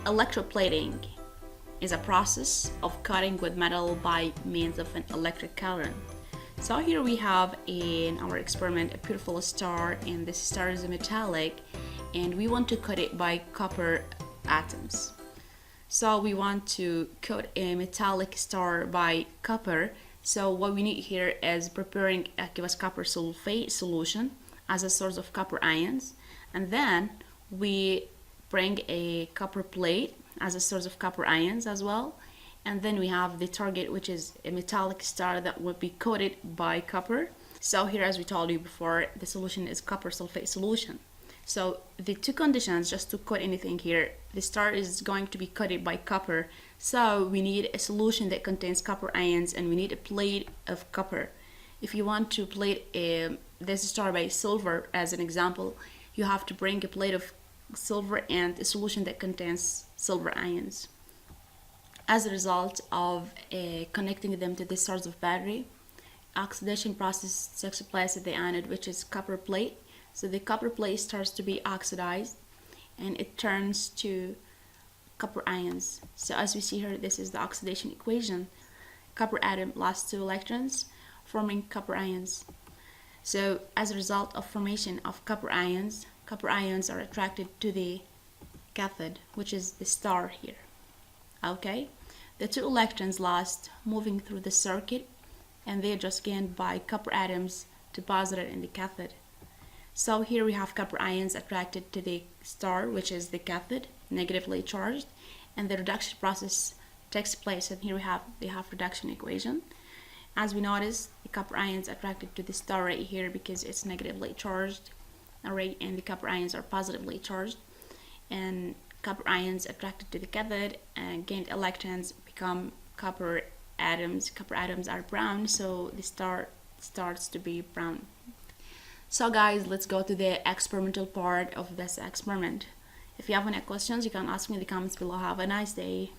Electroplating is a process of cutting with metal by means of an electric current. So here we have in our experiment a beautiful star, and this star is metallic, and we want to cut it by copper atoms. So we want to cut a metallic star by copper. So what we need here is preparing aqueous copper sulfate solution as a source of copper ions, and then we bring a copper plate as a source of copper ions as well, and then we have the target, which is a metallic star that will be coated by copper. So here, as we told you before, the solution is copper sulfate solution. So the two conditions just to coat anything here, the star is going to be coated by copper, so we need a solution that contains copper ions, and we need a plate of copper. If you want to plate this star by silver as an example, you have to bring a plate of silver and a solution that contains silver ions. As a result of connecting them to this source of battery, oxidation process takes place at the anode, which is copper plate. So the copper plate starts to be oxidized and it turns to copper ions. So as we see here, this is the oxidation equation. Copper atom lost 2 electrons, forming copper ions. So as a result of formation of copper ions are attracted to the cathode, which is the star here. Okay, the 2 electrons lost moving through the circuit, and they are just gained by copper atoms deposited in the cathode. So here we have copper ions attracted to the star, which is the cathode, negatively charged, and the reduction process takes place, and here we have the half reduction equation. As we notice, the copper ions attracted to the star right here because it's negatively charged array, and the copper ions are positively charged, and copper ions attracted to the cathode and gained electrons become copper atoms. Copper atoms are brown, so the star starts to be brown. So guys, let's go to the experimental part of this experiment. If you have any questions, you can ask me in the comments below. Have a nice day.